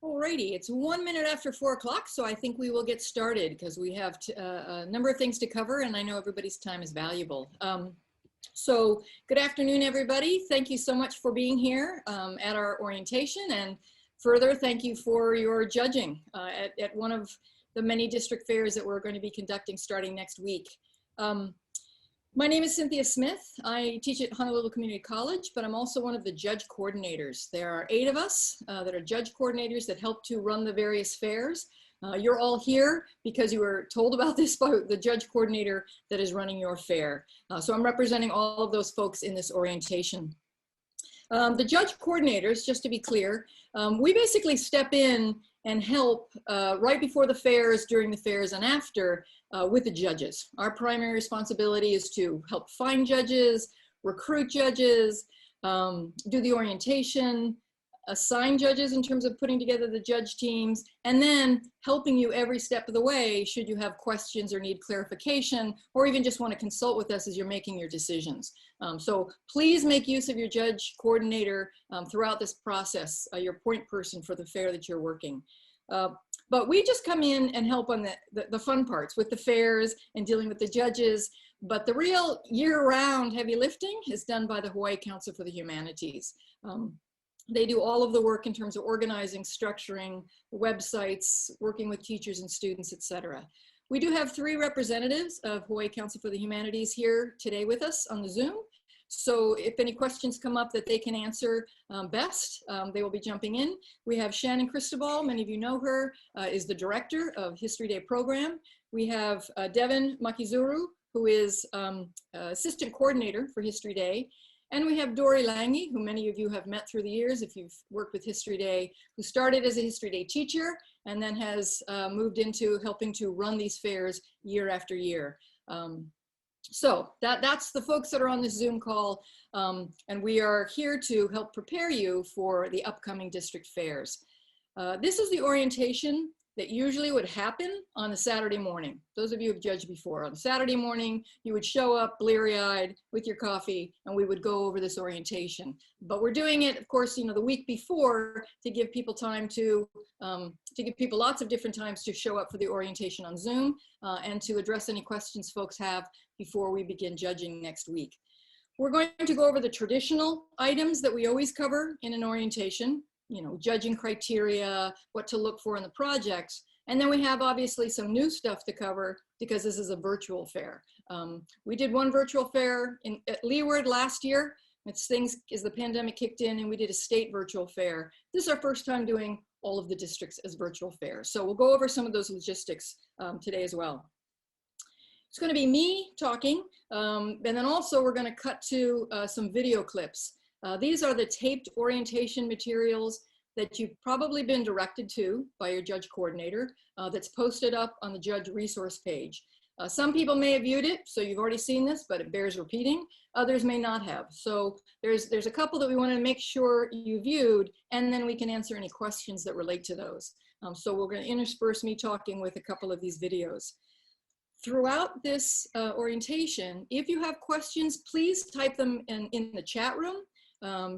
Alrighty, it's 1 minute after 4 o'clock, so I think we will get started because we have a number of things to cover, and I know everybody's time is valuable. So good afternoon, everybody. Thank you so much for being here at our orientation, and further, thank you for your judging at one of the many district fairs that we're going to be conducting starting next week. My name is Cynthia Smith. I teach at Honolulu Community College, but I'm also one of the judge coordinators. There are 8 of us that are judge coordinators that help to run the various fairs. You're all here because you were told about this by the judge coordinator that is running your fair. So I'm representing all of those folks in this orientation. The judge coordinators, just to be clear, we basically step in and help right before the fairs, during the fairs, and after with the judges. Our primary responsibility is to help find judges, recruit judges, do the orientation, assign judges in terms of putting together the judge teams, and then helping you every step of the way should you have questions or need clarification, or even just want to consult with us as you're making your decisions. So please make use of your judge coordinator throughout this process, your point person for the fair that you're working. But we just come in and help on the fun parts with the fairs and dealing with the judges. But the real year-round heavy lifting is done by the Hawaii Council for the Humanities. They do all of the work in terms of organizing, structuring, websites, working with teachers and students, etc. We do have 3 representatives of Hawaii Council for the Humanities here today with us on the Zoom. So if any questions come up that they can answer best, they will be jumping in. We have Shannon Cristobal, many of you know her, is the director of History Day program. We have Devin Makizuru, who is assistant coordinator for History Day. And we have Dory Lange, who many of you have met through the years if you've worked with History Day, who started as a History Day teacher and then has moved into helping to run these fairs year after year. So that's the folks that are on this Zoom call, and we are here to help prepare you for the upcoming district fairs. This is the orientation that usually would happen on a Saturday morning. Those of you who have judged before, on Saturday morning, you would show up bleary-eyed with your coffee and we would go over this orientation. But we're doing it, of course, the week before to give people time to give people lots of different times to show up for the orientation on Zoom and to address any questions folks have before we begin judging next week. We're going to go over the traditional items that we always cover in an orientation. Judging criteria, what to look for in the projects. And then we have obviously some new stuff to cover because this is a virtual fair. We did one virtual fair at Leeward last year. As the pandemic kicked in, and we did a state virtual fair. This is our first time doing all of the districts as virtual fairs. So we'll go over some of those logistics today as well. It's going to be me talking, and then also we're going to cut to some video clips. These are the taped orientation materials that you've probably been directed to by your judge coordinator that's posted up on the judge resource page. Some people may have viewed it, so you've already seen this, but it bears repeating. Others may not have. So there's a couple that we want to make sure you viewed, and then we can answer any questions that relate to those. So we're going to intersperse me talking with a couple of these videos. Throughout this orientation, if you have questions, please type them in the chat room.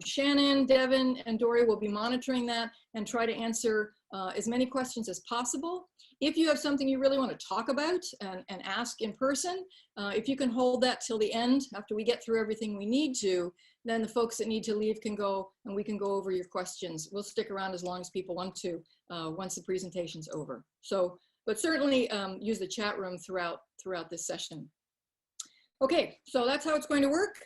Shannon, Devin, and Dory will be monitoring that and try to answer as many questions as possible. If you have something you really want to talk about and ask in person, if you can hold that till the end after we get through everything we need to, then the folks that need to leave can go and we can go over your questions. We'll stick around as long as people want to once the presentation's over. So, but certainly use the chat room throughout this session. Okay, so that's how it's going to work.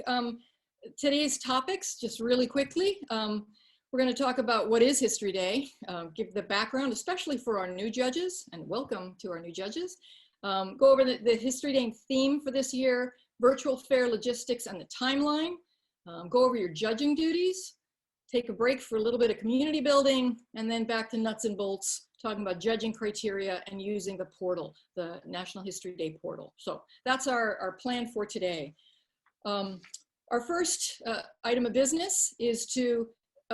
Today's topics, just really quickly, we're going to talk about what is History Day, give the background, especially for our new judges, and welcome to our new judges. Go over the History Day theme for this year, virtual fair logistics and the timeline, go over your judging duties, take a break for a little bit of community building, and then back to nuts and bolts, talking about judging criteria and using the portal, the National History Day portal. So that's our plan for today. Our first item of business is to,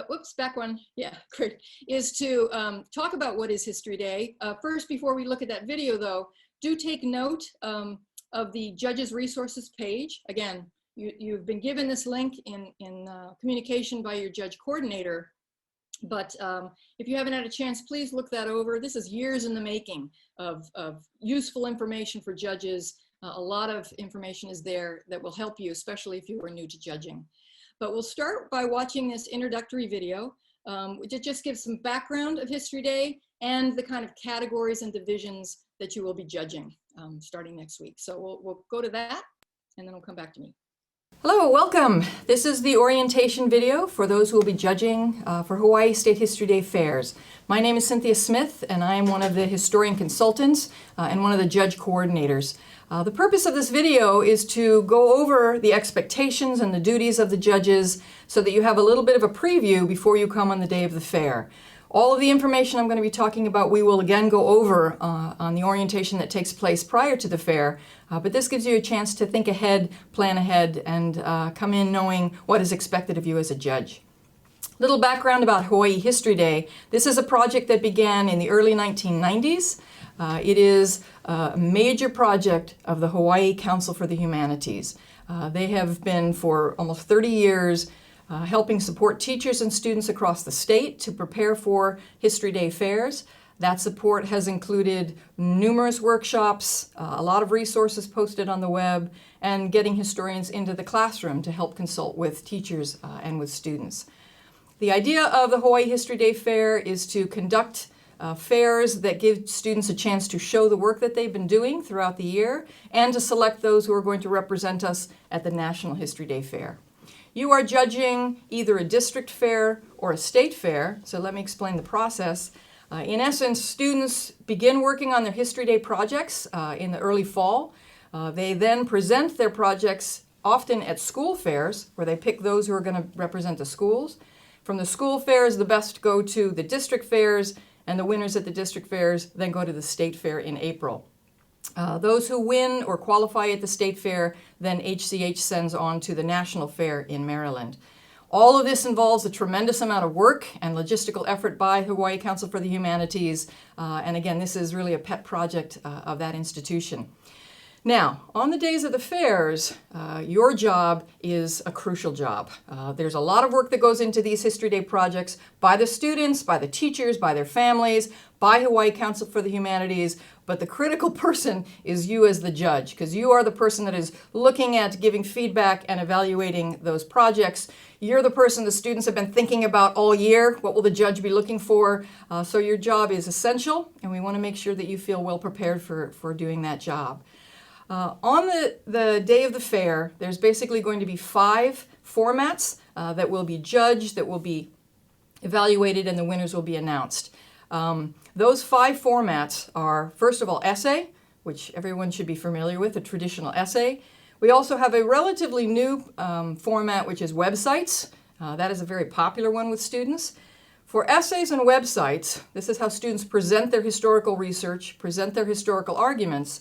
whoops, back one, yeah, great, is to talk about what is History Day. First, before we look at that video though, do take note of the Judges Resources page. Again, you've been given this link in communication by your judge coordinator. But if you haven't had a chance, please look that over. This is years in the making of useful information for judges. A lot of information is there that will help you, especially if you are new to judging. But we'll start by watching this introductory video, which just gives some background of History Day and the kind of categories and divisions that you will be judging starting next week. So we'll go to that, and then we'll come back to me. Hello, welcome. This is the orientation video for those who will be judging for Hawaii State History Day fairs. My name is Cynthia Smith, and I am one of the historian consultants and one of the judge coordinators. The purpose of this video is to go over the expectations and the duties of the judges so that you have a little bit of a preview before you come on the day of the fair. All of the information I'm going to be talking about, we will again go over on the orientation that takes place prior to the fair, but this gives you a chance to think ahead, plan ahead, and come in knowing what is expected of you as a judge. Little background about Hawaii History Day. This is a project that began in the early 1990s. It is a major project of the Hawaii Council for the Humanities. They have been for almost 30 years helping support teachers and students across the state to prepare for History Day fairs. That support has included numerous workshops, a lot of resources posted on the web, and getting historians into the classroom to help consult with teachers and with students. The idea of the Hawaii History Day Fair is to conduct fairs that give students a chance to show the work that they've been doing throughout the year and to select those who are going to represent us at the National History Day Fair. You are judging either a district fair or a state fair, so let me explain the process. In essence, students begin working on their History Day projects in the early fall. They then present their projects often at school fairs, where they pick those who are going to represent the schools. From the school fairs, the best go to the district fairs, and the winners at the district fairs then go to the state fair in April. Those who win or qualify at the state fair, then HCH sends on to the national fair in Maryland. All of this involves a tremendous amount of work and logistical effort by Hawaii Council for the Humanities. And again, this is really a pet project of that institution. Now, on the days of the fairs, your job is a crucial job. There's a lot of work that goes into these History Day projects by the students, by the teachers, by their families, by Hawaii Council for the Humanities, but the critical person is you as the judge, because you are the person that is looking at giving feedback and evaluating those projects. You're the person the students have been thinking about all year. What will the judge be looking for? So your job is essential, and we want to make sure that you feel well prepared for doing that job. On the day of the fair, there's basically going to be 5 formats that will be judged, that will be evaluated, and the winners will be announced. Those 5 formats are, first of all, essay, which everyone should be familiar with, a traditional essay. We also have a relatively new format, which is websites. That is a very popular one with students. For essays and websites, this is how students present their historical research, present their historical arguments.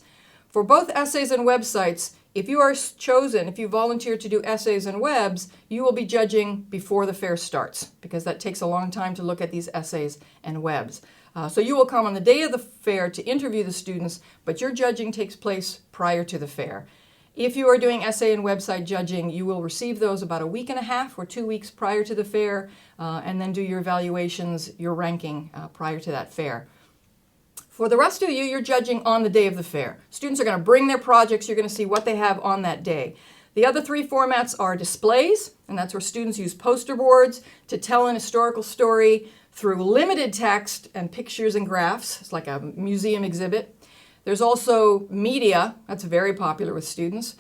For both essays and websites, if you are chosen, if you volunteer to do essays and webs, you will be judging before the fair starts, because that takes a long time to look at these essays and webs. So you will come on the day of the fair to interview the students, but your judging takes place prior to the fair. If you are doing essay and website judging, you will receive those about a week and a half or 2 weeks prior to the fair, and then do your evaluations, your ranking prior to that fair. For the rest of you, you're judging on the day of the fair. Students are going to bring their projects. You're going to see what they have on that day. The other 3 formats are displays, and that's where students use poster boards to tell an historical story through limited text and pictures and graphs. It's like a museum exhibit. There's also media. That's very popular with students.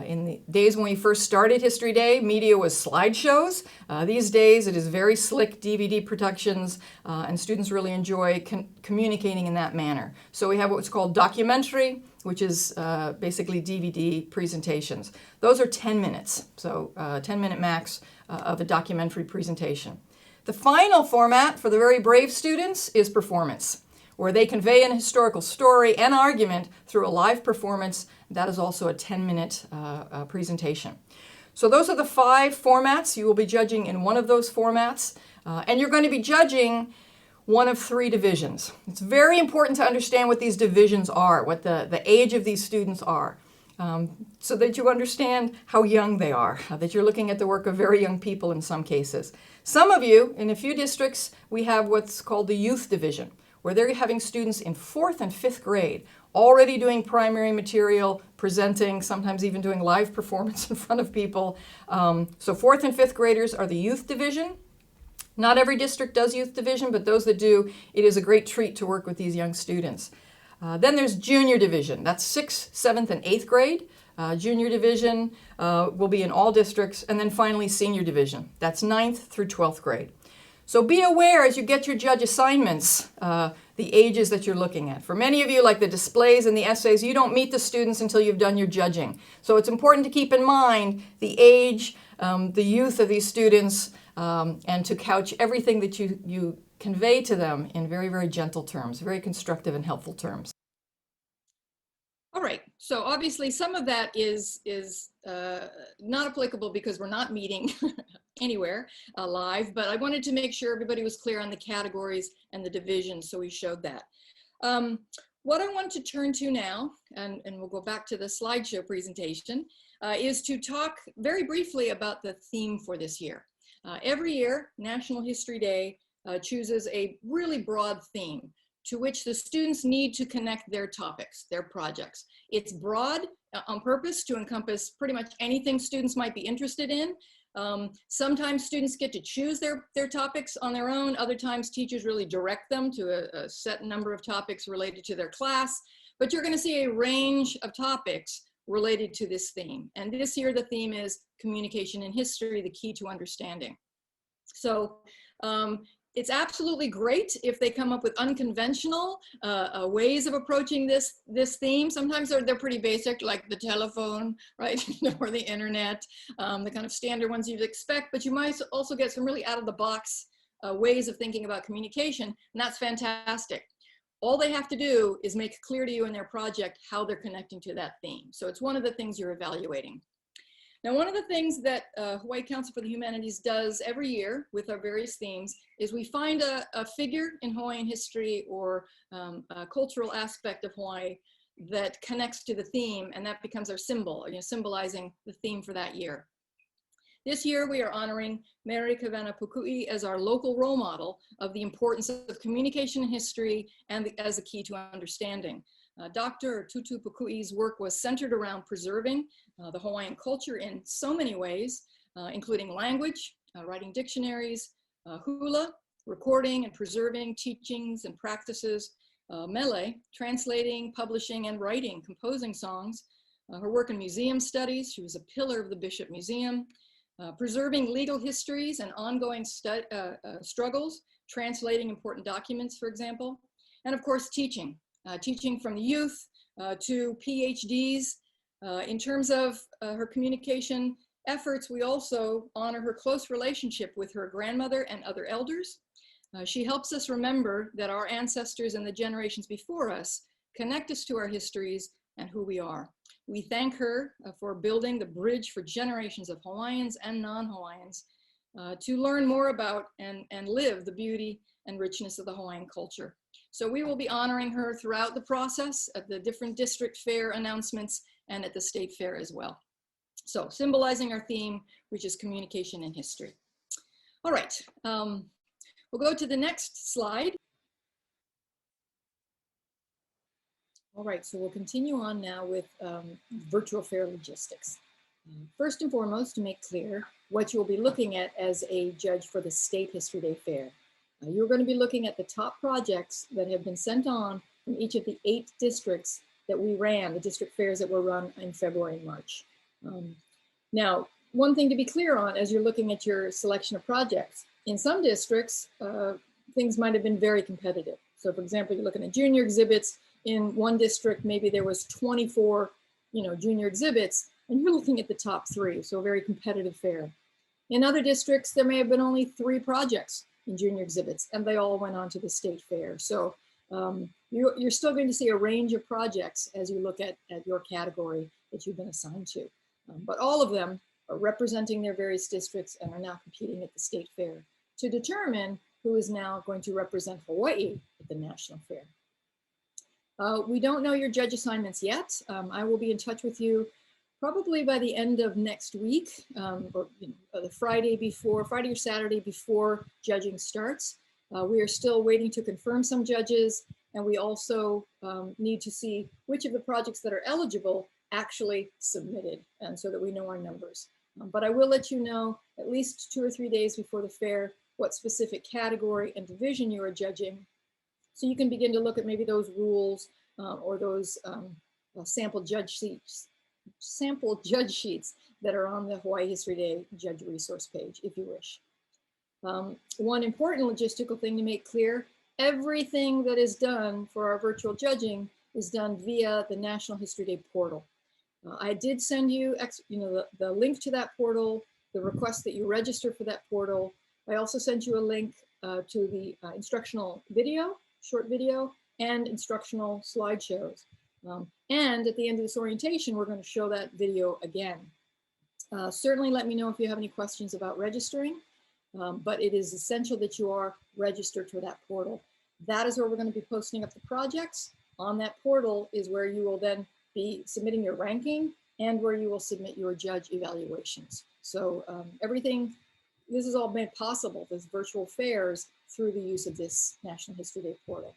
In the days when we first started History Day, media was slideshows. These days it is very slick DVD productions, and students really enjoy communicating in that manner. So we have what's called documentary, which is basically DVD presentations. Those are 10 minutes, so 10-minute max of a documentary presentation. The final format for the very brave students is performance, where they convey an historical story and argument through a live performance. That is also a 10-minute presentation. So those are the 5 formats. You will be judging in one of those formats, and you're going to be judging one of 3 divisions. It's very important to understand what these divisions are, what the age of these students are. so that you understand how young they are, that you're looking at the work of very young people in some cases. Some of you, in a few districts, we have what's called the youth division, where they're having students in 4th and 5th grade already doing primary material, presenting, sometimes even doing live performance in front of people. So 4th and 5th graders are the youth division. Not every district does youth division, but those that do, it is a great treat to work with these young students. Then there's junior division. That's 6th, 7th, and 8th grade. Junior division will be in all districts. And then finally, senior division. That's 9th through 12th grade. So be aware as you get your judge assignments, the ages that you're looking at. For many of you, like the displays and the essays, you don't meet the students until you've done your judging. So it's important to keep in mind the age, the youth of these students, and to couch everything that you convey to them in very, very gentle terms, very constructive and helpful terms. All right, so obviously some of that is not applicable because we're not meeting anywhere live, but I wanted to make sure everybody was clear on the categories and the divisions, so we showed that. What I want to turn to now, and we'll go back to the slideshow presentation, is to talk very briefly about the theme for this year. Every year, National History Day chooses a really broad theme to which the students need to connect their topics, their projects. It's broad on purpose to encompass pretty much anything students might be interested in. Sometimes students get to choose their topics on their own. Other times teachers really direct them to a set number of topics related to their class. But you're going to see a range of topics related to this theme. And this year the theme is communication in history, the key to understanding. So it's absolutely great if they come up with unconventional ways of approaching this theme. Sometimes they're pretty basic, like the telephone, right, or the internet, the kind of standard ones you'd expect, but you might also get some really out of the box ways of thinking about communication, and that's fantastic. All they have to do is make clear to you in their project how they're connecting to that theme. So it's one of the things you're evaluating. Now, one of the things that Hawaii Council for the Humanities does every year with our various themes is we find a figure in Hawaiian history or a cultural aspect of Hawaii that connects to the theme, and that becomes our symbol, symbolizing the theme for that year. This year, we are honoring Mary Kavena Pukui as our local role model of the importance of communication in history and as a key to understanding. Dr. Tutu Pukui's work was centered around preserving the Hawaiian culture in so many ways, including language, writing dictionaries, hula, recording and preserving teachings and practices, mele, translating, publishing, and writing, composing songs, her work in museum studies. She was a pillar of the Bishop Museum, preserving legal histories and ongoing struggles, translating important documents, for example, and of course, teaching. Teaching from the youth to PhDs. In terms of her communication efforts, we also honor her close relationship with her grandmother and other elders. She helps us remember that our ancestors and the generations before us connect us to our histories and who we are. We thank her for building the bridge for generations of Hawaiians and non-Hawaiians to learn more about and live the beauty and richness of the Hawaiian culture. So we will be honoring her throughout the process at the different district fair announcements and at the state fair as well. So symbolizing our theme, which is communication in history. All right, we'll go to the next slide. All right, so we'll continue on now with virtual fair logistics. First and foremost, to make clear what you'll be looking at as a judge for the State History Day Fair. You're going to be looking at the top projects that have been sent on from each of the 8 districts that we ran, the district fairs that were run in February and March. Now, one thing to be clear on as you're looking at your selection of projects, in some districts, things might have been very competitive. So for example, you're looking at junior exhibits. In one district, maybe there was 24 junior exhibits, and you're looking at the top 3, so a very competitive fair. In other districts, there may have been only 3 projects in junior exhibits, and they all went on to the state fair. So you're still going to see a range of projects as you look at your category that you've been assigned to. But all of them are representing their various districts and are now competing at the state fair to determine who is now going to represent Hawaii at the national fair. We don't know your judge assignments yet. I will be in touch with you probably by the end of next week, or the Friday or Saturday before judging starts. We are still waiting to confirm some judges, and we also need to see which of the projects that are eligible actually submitted, and so that we know our numbers. But I will let you know at least 2 or 3 days before the fair what specific category and division you are judging, so you can begin to look at maybe those rules or those sample judge sheets that are on the Hawaii History Day Judge Resource page, if you wish. One important logistical thing to make clear: everything that is done for our virtual judging is done via the National History Day portal. I did send you, the link to that portal, the request that you register for that portal. I also sent you a link to the instructional video, short video, and instructional slideshows. And at the end of this orientation, we're going to show that video again. Certainly let me know if you have any questions about registering, but it is essential that you are registered for that portal. That is where we're going to be posting up the projects. On that portal is where you will then be submitting your ranking and where you will submit your judge evaluations. So this is all made possible, this virtual fairs, through the use of this National History Day portal.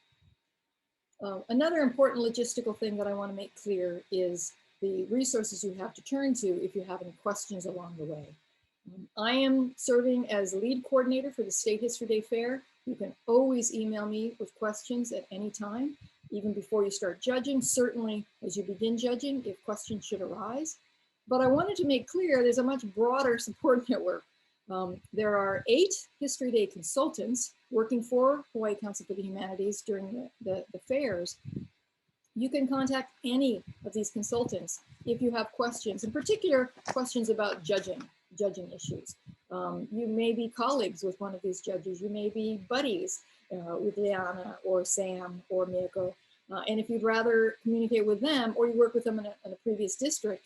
Another important logistical thing that I want to make clear is the resources you have to turn to if you have any questions along the way. I am serving as lead coordinator for the State History Day Fair. You can always email me with questions at any time, even before you start judging, certainly as you begin judging, if questions should arise. But I wanted to make clear there's a much broader support network. There are 8 History Day consultants working for Hawaii Council for the Humanities during the fairs. You can contact any of these consultants if you have questions, in particular questions about judging issues. You may be colleagues with one of these judges. You may be buddies with Liana or Sam or Miyako. And if you'd rather communicate with them, or you work with them in a previous district,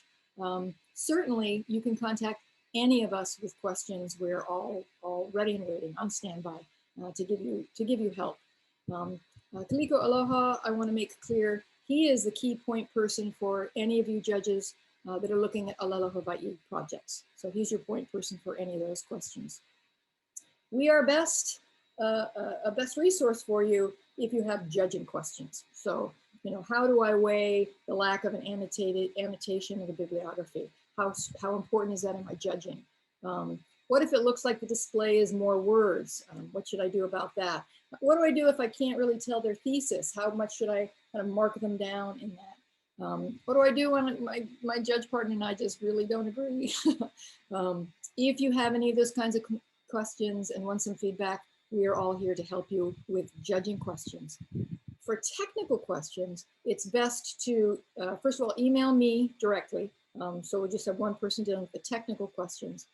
certainly you can contact any of us with questions. We're all ready and waiting, on standby to give you help. Kaliko Aloha, I want to make clear, he is the key point person for any of you judges that are looking at Alelo Hawaii projects. So he's your point person for any of those questions. We are a best resource for you if you have judging questions. So, how do I weigh the lack of an annotation of the bibliography? How important is that in my judging? What if it looks like the display is more words? What should I do about that? What do I do if I can't really tell their thesis? How much should I kind of mark them down in that? What do I do when my judge partner and I just really don't agree? If you have any of those kinds of questions and want some feedback, we are all here to help you with judging questions. For technical questions, it's best to, first of all, email me directly. So we'll just have one person dealing with the technical questions.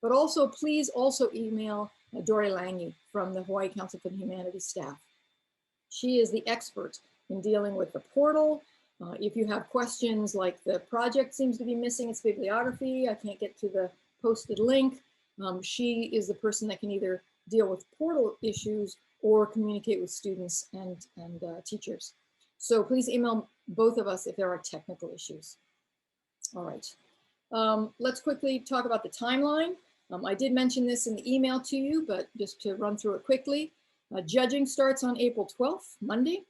But also, please also email Dory Lange from the Hawaii Council for the Humanities staff. She is the expert in dealing with the portal. If you have questions like the project seems to be missing its bibliography, I can't get to the posted link, she is the person that can either deal with portal issues or communicate with students and teachers. So please email both of us if there are technical issues. All right, let's quickly talk about the timeline. I did mention this in the email to you, but just to run through it quickly. Judging starts on April 12th, Monday.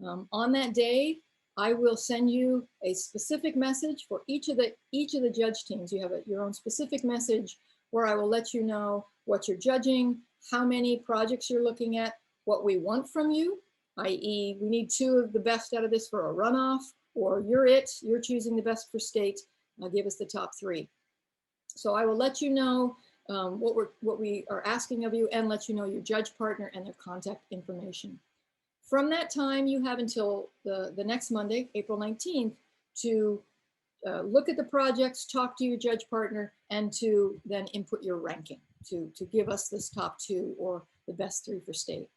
On that day, I will send you a specific message for each of the judge teams. You have your own specific message where I will let you know what you're judging, how many projects you're looking at, what we want from you, i.e. we need 2 of the best out of this for a runoff, or you're choosing the best for state, give us the top 3. So I will let you know what we are asking of you and let you know your judge partner and their contact information. From that time, you have until the next Monday, April 19th, to look at the projects, talk to your judge partner, and to then input your ranking to give us this top 2 or the best 3 for state.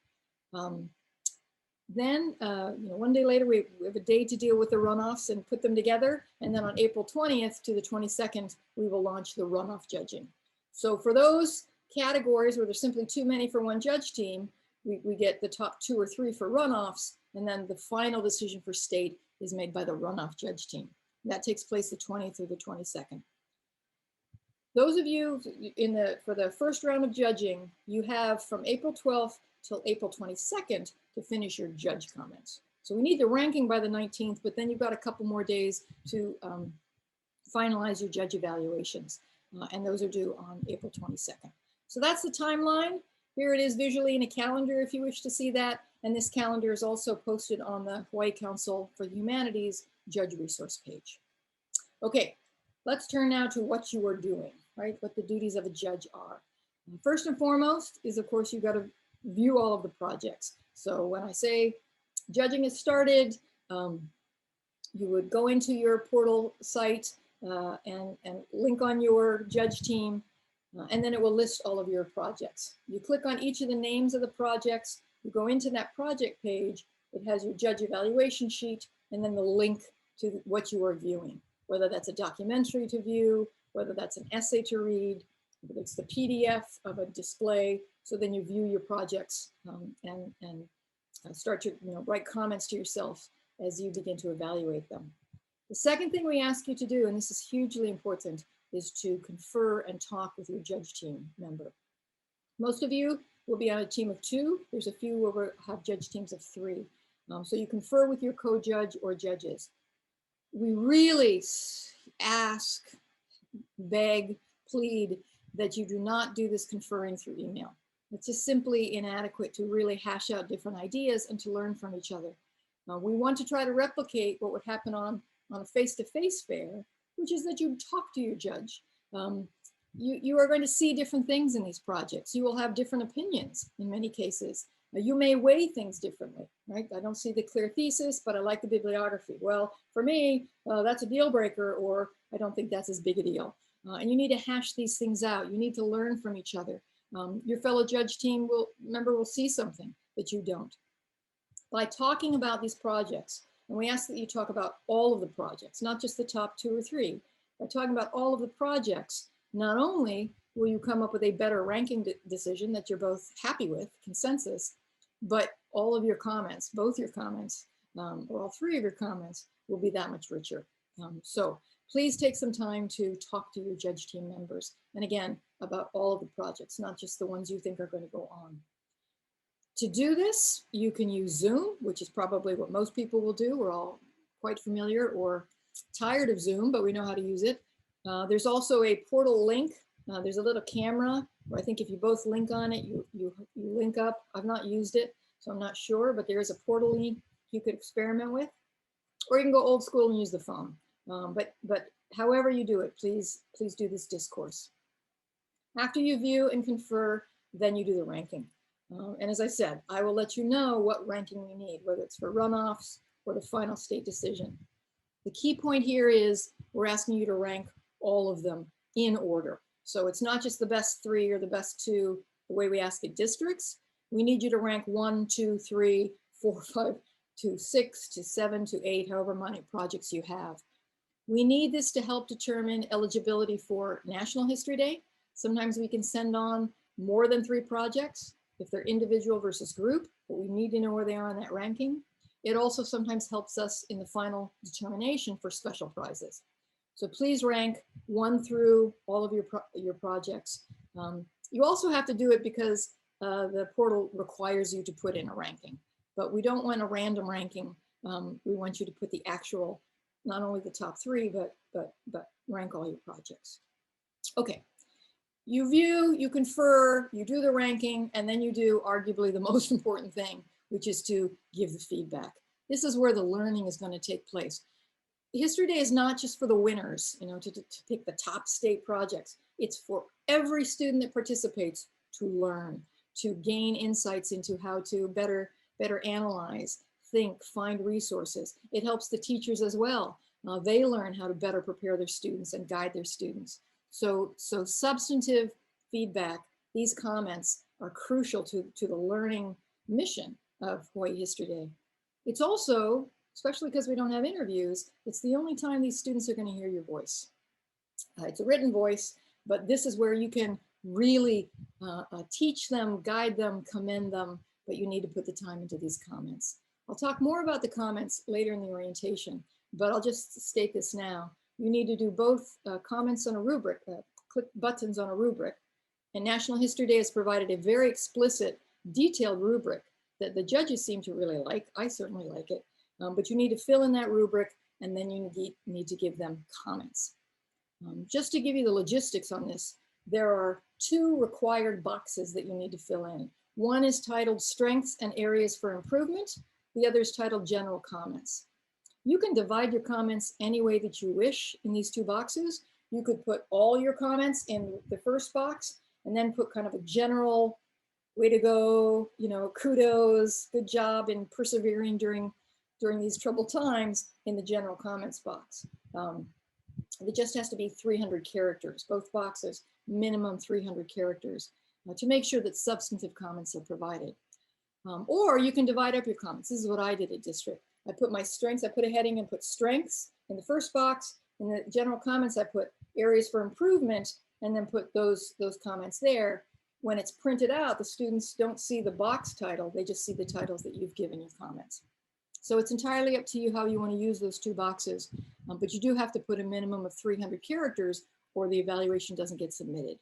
Then, one day later, we have a day to deal with the runoffs and put them together. And then on April 20th to the 22nd, we will launch the runoff judging. So for those categories where there's simply too many for one judge team, we get the top 2 or 3 for runoffs. And then the final decision for state is made by the runoff judge team. That takes place the 20th through the 22nd. Those of you for the first round of judging, you have from April 12th till April 22nd to finish your judge comments. So we need the ranking by the 19th, but then you've got a couple more days to finalize your judge evaluations. And those are due on April 22nd. So that's the timeline. Here it is visually in a calendar if you wish to see that. And this calendar is also posted on the Hawaii Council for the Humanities judge resource page. Okay, let's turn now to what you are doing, right? What the duties of a judge are. And first and foremost is, of course, you've got to view all of the projects. So when I say judging is started, you would go into your portal site and link on your judge team, and then it will list all of your projects. You click on each of the names of the projects, you go into that project page, it has your judge evaluation sheet, and then the link to what you are viewing, whether that's a documentary to view, whether that's an essay to read, whether it's the PDF of a display. So then you view your projects and start to write comments to yourself as you begin to evaluate them. The second thing we ask you to do, and this is hugely important, is to confer and talk with your judge team member. Most of you will be on a team of 2. There's a few where we have judge teams of 3. So you confer with your co-judge or judges. We really ask, beg, plead that you do not do this conferring through email. It's just simply inadequate to really hash out different ideas and to learn from each other. We want to try to replicate what would happen on a face-to-face fair, which is that you talk to your judge. You are going to see different things in these projects. You will have different opinions in many cases. You may weigh things differently, right? I don't see the clear thesis, but I like the bibliography. Well, for me, that's a deal breaker, or I don't think that's as big a deal. And you need to hash these things out. You need to learn from each other. Your fellow judge team will see something that you don't. By talking about these projects, and we ask that you talk about all of the projects, not just the top 2 or 3. By talking about all of the projects, not only will you come up with a better ranking decision that you're both happy with, consensus, but all of your comments, both your comments, or all 3 of your comments will be that much richer. So please take some time to talk to your judge team members. And again, about all of the projects, not just the ones you think are going to go on. To do this, you can use Zoom, which is probably what most people will do. We're all quite familiar or tired of Zoom, but we know how to use it. There's also a portal link. There's a little camera where I think if you both link on it, you link up. I've not used it, so I'm not sure, but there is a portal link you could experiment with. Or you can go old school and use the phone. But however you do it, please do this discourse. After you view and confer, then you do the ranking. And as I said, I will let you know what ranking we need, whether it's for runoffs or the final state decision. The key point here is we're asking you to rank all of them in order. So it's not just the best 3 or the best 2, the way we ask at districts. We need you to rank 1, 2, 3, 4, 5, to 6, to 7, to 8, however many projects you have. We need this to help determine eligibility for National History Day. Sometimes we can send on more than 3 projects if they're individual versus group, but we need to know where they are in that ranking. It also sometimes helps us in the final determination for special prizes. So please rank 1 through all of your projects. You also have to do it because the portal requires you to put in a ranking, but we don't want a random ranking. We want you to put the actual, not only the top 3, but rank all your projects. Okay. You view, you confer, you do the ranking, and then you do arguably the most important thing, which is to give the feedback. This is where the learning is going to take place. History Day is not just for the winners, to pick the top state projects. It's for every student that participates to learn, to gain insights into how to better analyze, think, find resources. It helps the teachers as well. They learn how to better prepare their students and guide their students. So substantive feedback, these comments are crucial to the learning mission of Hawaii History Day. It's also, especially because we don't have interviews, it's the only time these students are going to hear your voice. It's a written voice, but this is where you can really teach them, guide them, commend them, but you need to put the time into these comments. I'll talk more about the comments later in the orientation, but I'll just state this now. You need to do both comments on a rubric, click buttons on a rubric. And National History Day has provided a very explicit, detailed rubric that the judges seem to really like. I certainly like it. But you need to fill in that rubric, and then you need to give them comments. Just to give you the logistics on this, there are 2 required boxes that you need to fill in. One is titled Strengths and Areas for Improvement. The other is titled General Comments. You can divide your comments any way that you wish in these 2 boxes. You could put all your comments in the first box and then put kind of a general way to go, you know, kudos, good job in persevering during these troubled times in the general comments box. It just has to be 300 characters, both boxes, minimum 300 characters to make sure that substantive comments are provided. Or you can divide up your comments. This is what I did at district. I put my strengths, I put a heading and put strengths in the first box. In the general comments, I put areas for improvement and then put those comments there. When it's printed out, the students don't see the box title, they just see the titles that you've given your comments. So it's entirely up to you how you want to use those 2 boxes, but you do have to put a minimum of 300 characters or the evaluation doesn't get submitted.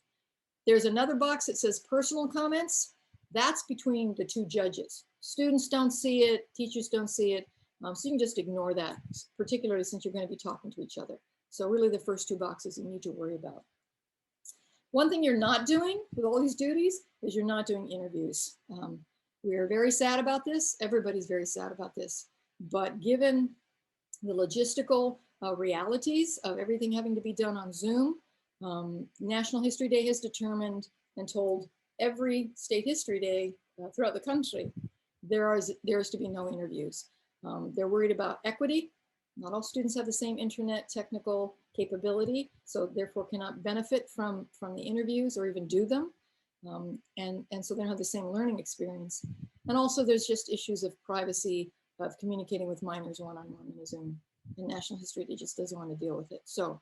There's another box that says personal comments. That's between the 2 judges. Students don't see it, teachers don't see it, so you can just ignore that, particularly since you're going to be talking to each other. So really the first 2 boxes you need to worry about. One thing you're not doing with all these duties is you're not doing interviews. We're very sad about this. Everybody's very sad about this. But given the logistical realities of everything having to be done on Zoom, National History Day has determined and told every state history day throughout the country, there is to be no interviews. They're worried about equity. Not all students have the same internet technical capability, so therefore cannot benefit from the interviews or even do them. And so they don't have the same learning experience. And also there's just issues of privacy, of communicating with minors one-on-one in a Zoom. And National History Day just doesn't want to deal with it. So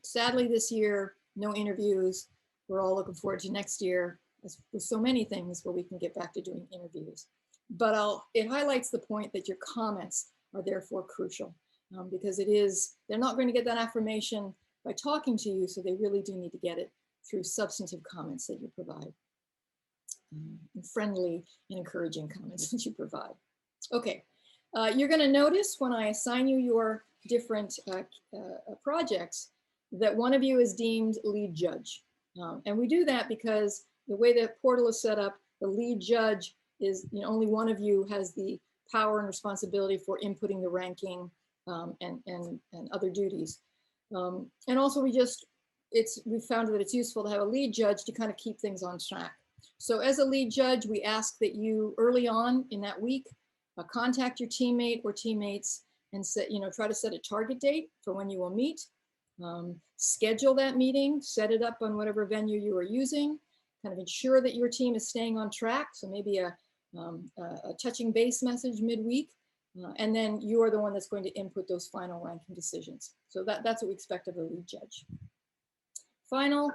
sadly this year, no interviews. We're all looking forward to next year, as with so many things, where we can get back to doing interviews. But it highlights the point that your comments are therefore crucial because they're not going to get that affirmation by talking to you, so they really do need to get it through substantive comments that you provide, and friendly and encouraging comments that you provide. Okay, you're going to notice when I assign you your different projects that one of you is deemed lead judge. And we do that because the way the portal is set up, the lead judge is, only one of you has the power and responsibility for inputting the ranking and other duties. And also we found that it's useful to have a lead judge to kind of keep things on track. So as a lead judge, we ask that you early on in that week, contact your teammate or teammates and try to set a target date for when you will meet. Schedule that meeting, set it up on whatever venue you are using, kind of ensure that your team is staying on track. So maybe a touching base message midweek, and then you are the one that's going to input those final ranking decisions. So that's what we expect of a lead judge. Final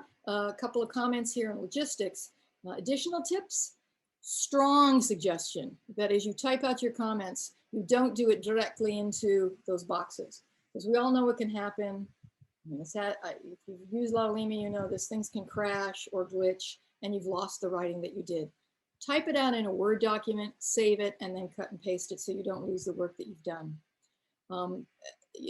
couple of comments here on logistics. Additional tips, strong suggestion that as you type out your comments, you don't do it directly into those boxes, because we all know what can happen. If you've used Laulima, you know this, things can crash or glitch and you've lost the writing that you did. Type it out in a Word document, save it, and then cut and paste it so you don't lose the work that you've done. An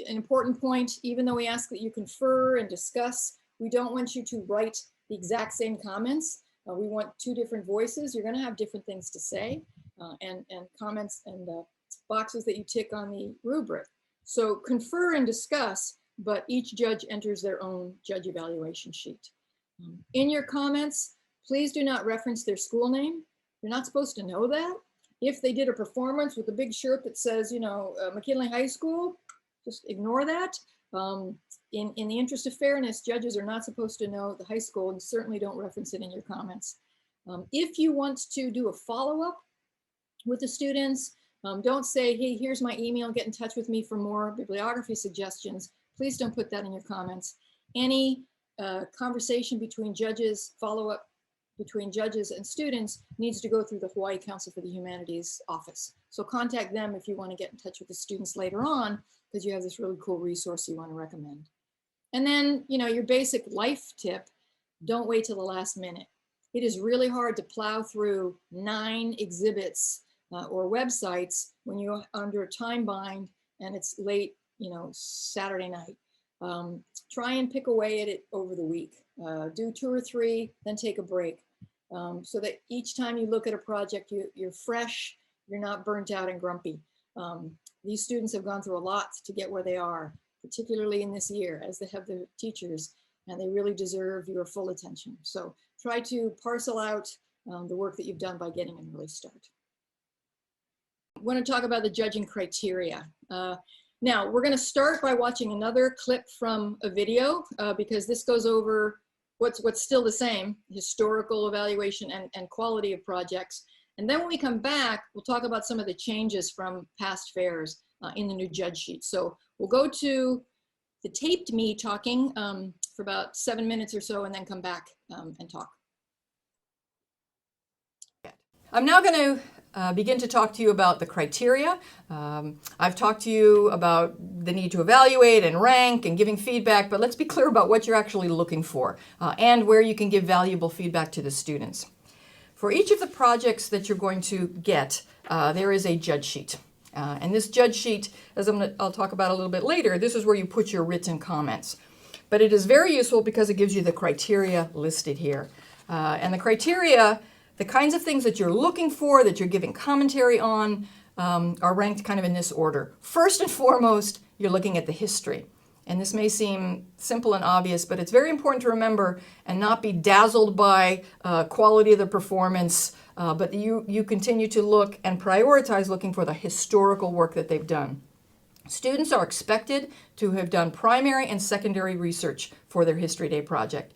important point, even though we ask that you confer and discuss, we don't want you to write the exact same comments. We want 2 different voices. You're going to have different things to say and comments and boxes that you tick on the rubric. So confer and discuss, but each judge enters their own judge evaluation sheet. In your comments, please do not reference their school name. You're not supposed to know that. If they did a performance with a big shirt that says, McKinley High School, just ignore that. In the interest of fairness, judges are not supposed to know the high school, and certainly don't reference it in your comments. If you want to do a follow-up with the students, don't say, hey, here's my email, get in touch with me for more bibliography suggestions. Please don't put that in your comments. Any conversation between judges, follow-up between judges and students needs to go through the Hawaii Council for the Humanities office. So contact them if you want to get in touch with the students later on, because you have this really cool resource you want to recommend. And then, your basic life tip, don't wait till the last minute. It is really hard to plow through 9 exhibits or websites when you're under a time bind and it's late, Saturday night. Try and pick away at it over the week. Do 2 or 3, then take a break. So that each time you look at a project, you're fresh, you're not burnt out and grumpy. These students have gone through a lot to get where they are, particularly in this year, as they have their teachers, and they really deserve your full attention. So try to parcel out the work that you've done by getting an early start. I want to talk about the judging criteria. Now, we're going to start by watching another clip from a video because this goes over what's still the same, historical evaluation and quality of projects. And then when we come back, we'll talk about some of the changes from past fairs in the new judge sheet. So we'll go to the taped me talking for about 7 minutes or so, and then come back and talk. I'm now going to begin to talk to you about the criteria. I've talked to you about the need to evaluate and rank and giving feedback, but let's be clear about what you're actually looking for and where you can give valuable feedback to the students. For each of the projects that you're going to get, there is a judge sheet. And this judge sheet, as I'll talk about a little bit later, this is where you put your written comments. But it is very useful because it gives you the criteria listed here. And the criteria, the kinds of things that you're looking for, that you're giving commentary on, are ranked kind of in this order. First and foremost, you're looking at the history. And this may seem simple and obvious, but it's very important to remember and not be dazzled by quality of the performance, but you continue to look and prioritize looking for the historical work that they've done. Students are expected to have done primary and secondary research for their History Day project.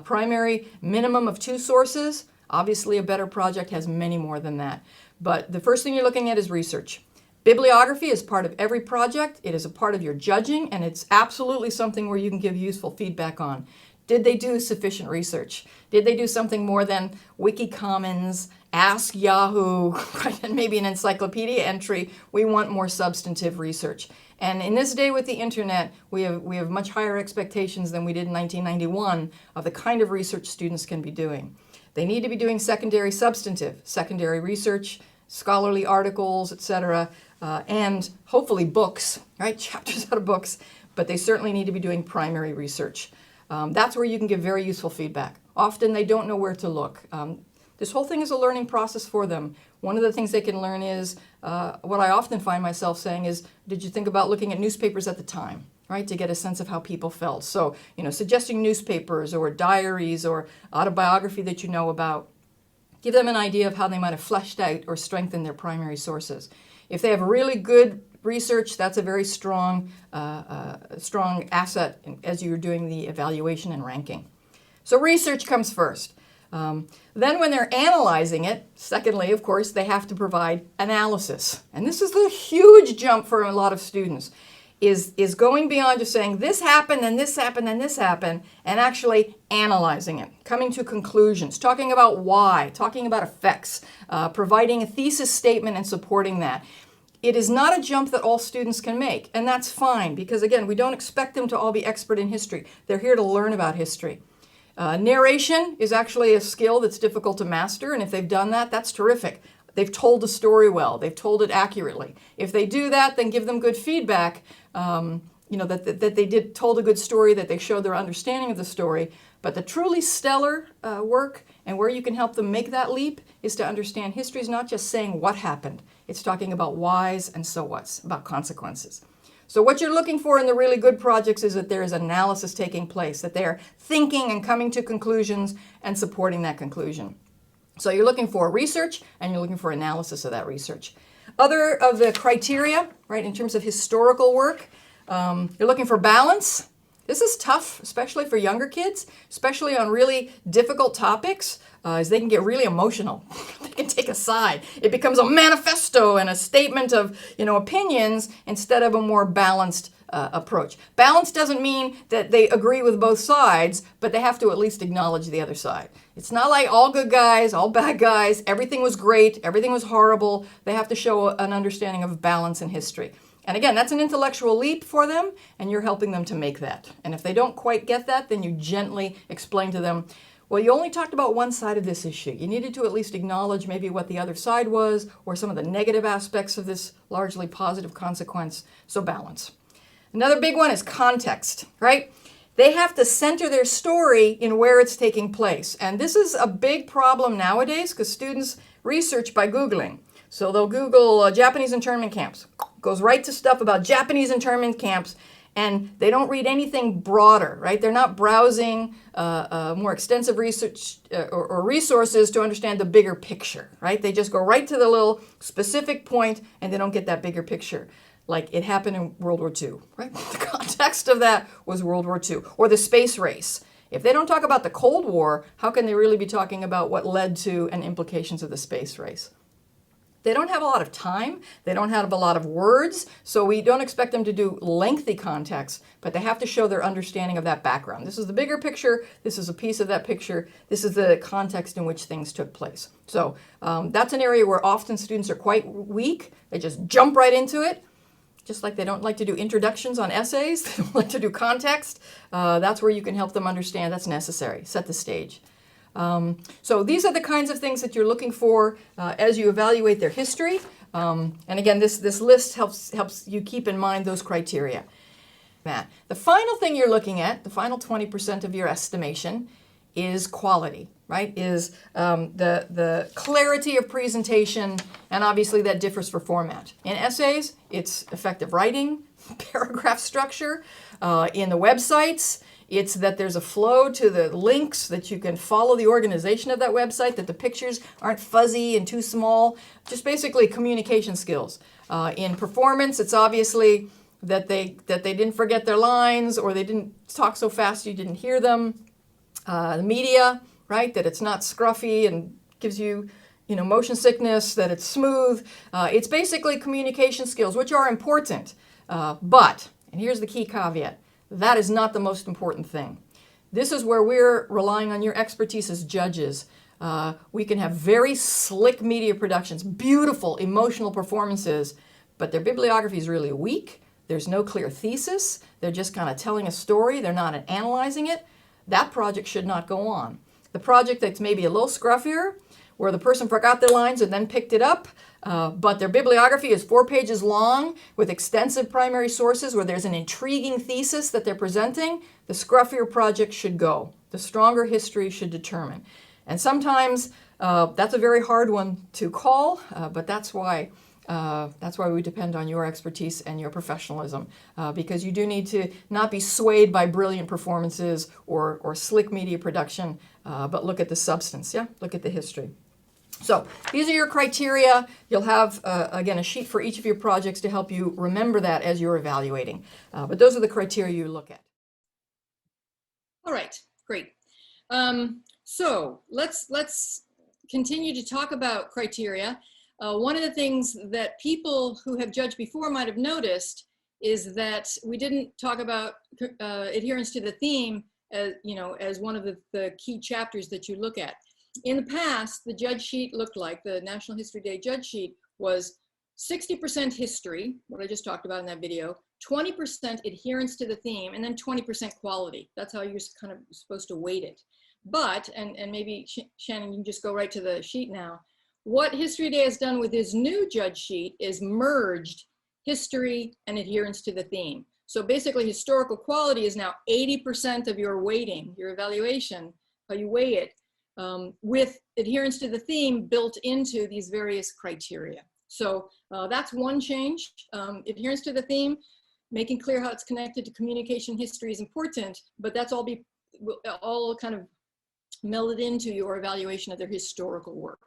Primary, minimum of 2 sources. Obviously, a better project has many more than that. But the first thing you're looking at is research. Bibliography is part of every project. It is a part of your judging, and it's absolutely something where you can give useful feedback on. Did they do sufficient research? Did they do something more than Wiki Commons, Ask Yahoo, right? And maybe an encyclopedia entry? We want more substantive research. And in this day with the internet, we have much higher expectations than we did in 1991 of the kind of research students can be doing. They need to be doing secondary research, scholarly articles, etc., and hopefully books, right? Chapters out of books, but they certainly need to be doing primary research. That's where you can give very useful feedback. Often they don't know where to look. This whole thing is a learning process for them. One of the things they can learn is, what I often find myself saying is, did you think about looking at newspapers at the time, right, to get a sense of how people felt? So, suggesting newspapers or diaries or autobiography that you know about. Give them an idea of how they might have fleshed out or strengthened their primary sources. If they have really good research, that's a very strong asset as you're doing the evaluation and ranking. So research comes first. Then when they're analyzing it, secondly, of course, they have to provide analysis. And this is the huge jump for a lot of students, is going beyond just saying this happened and this happened and this happened, and actually analyzing it, coming to conclusions, talking about why, talking about effects, providing a thesis statement and supporting that. It is not a jump that all students can make, and that's fine, because again, we don't expect them to all be expert in history. They're here to learn about history. Narration is actually a skill that's difficult to master, and if they've done that, that's terrific. They've told the story well. They've told it accurately. If they do that, then give them good feedback, that they told a good story, that they showed their understanding of the story. But the truly stellar work, and where you can help them make that leap, is to understand history is not just saying what happened. It's talking about whys and so whats, about consequences. So what you're looking for in the really good projects is that there is analysis taking place, that they're thinking and coming to conclusions and supporting that conclusion. So you're looking for research, and you're looking for analysis of that research. Other of the criteria, right, in terms of historical work, you're looking for balance. This is tough, especially for younger kids, especially on really difficult topics, as they can get really emotional. They can take a side. It becomes a manifesto and a statement of, opinions instead of a more balanced approach. Balance doesn't mean that they agree with both sides, but they have to at least acknowledge the other side. It's not like all good guys, all bad guys, everything was great, everything was horrible. They have to show an understanding of balance in history. And again, that's an intellectual leap for them, and you're helping them to make that. And if they don't quite get that, then you gently explain to them, well, you only talked about one side of this issue. You needed to at least acknowledge maybe what the other side was, or some of the negative aspects of this largely positive consequence. So balance. Another big one is context, right? They have to center their story in where it's taking place. And this is a big problem nowadays because students research by Googling. So they'll Google Japanese internment camps. Goes right to stuff about Japanese internment camps, and they don't read anything broader, right? They're not browsing more extensive research or resources to understand the bigger picture, right? They just go right to the little specific point, and they don't get that bigger picture. Like it happened in World War II, right? The context of that was World War II, or the space race. If they don't talk about the Cold War, how can they really be talking about what led to and implications of the space race? They don't have a lot of time, they don't have a lot of words, so we don't expect them to do lengthy context, but they have to show their understanding of that background. This is the bigger picture, this is a piece of that picture, this is the context in which things took place. So that's an area where often students are quite weak, they just jump right into it. Just like they don't like to do introductions on essays, they don't like to do context. That's where you can help them understand that's necessary, set the stage. So these are the kinds of things that you're looking for as you evaluate their history. And again, this list helps you keep in mind those criteria. The final thing you're looking at, the final 20% of your estimation, is quality, right? Is the clarity of presentation, and obviously that differs for format. In essays, it's effective writing, paragraph structure. In the websites, it's that there's a flow to the links, that you can follow the organization of that website, that the pictures aren't fuzzy and too small, just basically communication skills. In performance, it's obviously that they didn't forget their lines, or they didn't talk so fast you didn't hear them. The media, right, that it's not scruffy and gives you, motion sickness, that it's smooth. It's basically communication skills, which are important. But, and here's the key caveat, that is not the most important thing. This is where we're relying on your expertise as judges. We can have very slick media productions, beautiful emotional performances, but their bibliography is really weak. There's no clear thesis. They're just kind of telling a story. They're not analyzing it. That project should not go on. The project that's maybe a little scruffier, where the person forgot their lines and then picked it up, but their bibliography is 4 pages long with extensive primary sources where there's an intriguing thesis that they're presenting, the scruffier project should go. The stronger history should determine. And sometimes that's a very hard one to call, but that's why we depend on your expertise and your professionalism, because you do need to not be swayed by brilliant performances or slick media production, but look at the substance, look at the history. So these are your criteria. You'll have, again, a sheet for each of your projects to help you remember that as you're evaluating. But those are the criteria you look at. All right, great. So let's continue to talk about criteria. One of the things that people who have judged before might have noticed is that we didn't talk about adherence to the theme as one of the key chapters that you look at. In the past, the judge sheet looked like, the National History Day judge sheet was 60% history, what I just talked about in that video, 20% adherence to the theme, and then 20% quality. That's how you're kind of supposed to weight it. But, and maybe Shannon, you can just go right to the sheet now. What History Day has done with his new judge sheet is merged history and adherence to the theme. So basically historical quality is now 80% of your weighting, your evaluation, how you weigh it, with adherence to the theme built into these various criteria. So that's one change. Adherence to the theme, making clear how it's connected to communication history is important, but that's all kind of melded into your evaluation of their historical work.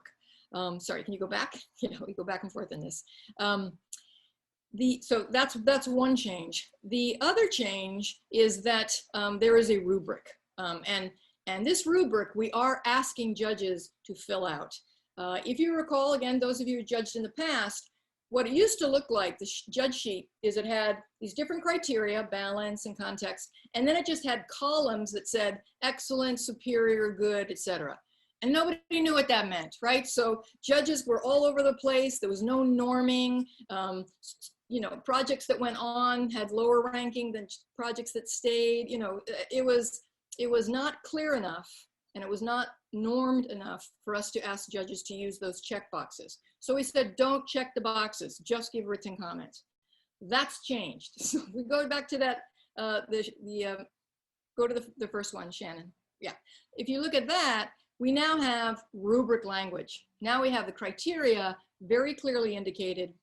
Sorry, can you go back? We go back and forth in this. So that's one change. The other change is that there is a rubric, and this rubric we are asking judges to fill out. If you recall, again, those of you who judged in the past, what it used to look like, the judge sheet, is it had these different criteria, balance and context, and then it just had columns that said excellent, superior, good, etc. And nobody knew what that meant, right? So judges were all over the place. There was no norming. You know, projects that went on had lower ranking than projects that stayed. You know, it was not clear enough, and it was not normed enough for us to ask judges to use those check boxes. So we said, don't check the boxes, just give written comments. That's changed. So we go back to that, go to the first one, Shannon. Yeah, if you look at that, we now have rubric language. Now we have the criteria very clearly indicated,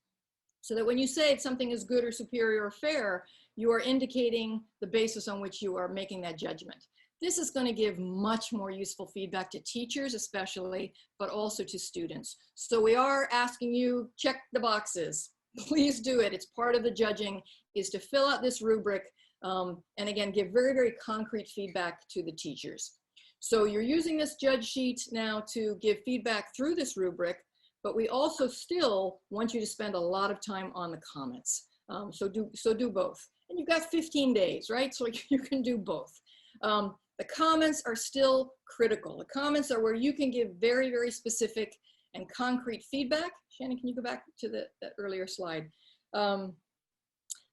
so that when you say something is good or superior or fair, you are indicating the basis on which you are making that judgment. This is going to give much more useful feedback to teachers especially, but also to students. So we are asking you, check the boxes. Please do it. It's part of the judging, is to fill out this rubric, and again, give very, very concrete feedback to the teachers. So you're using this judge sheet now to give feedback through this rubric, but we also still want you to spend a lot of time on the comments. So do both. And you've got 15 days, right? So you can do both. The comments are still critical. The comments are where you can give very, very specific and concrete feedback. Shannon, can you go back to that earlier slide?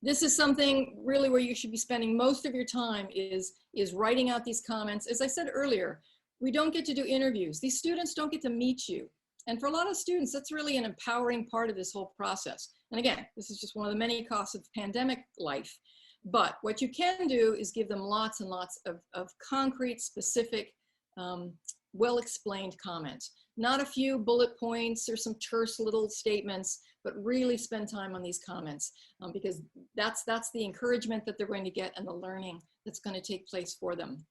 This is something really where you should be spending most of your time is writing out these comments. As I said earlier, we don't get to do interviews. These students don't get to meet you. And for a lot of students, that's really an empowering part of this whole process. And again, this is just one of the many costs of pandemic life. But what you can do is give them lots and lots of concrete, specific, well-explained comments. Not a few bullet points or some terse little statements, but really spend time on these comments, because that's the encouragement that they're going to get and the learning that's going to take place for them.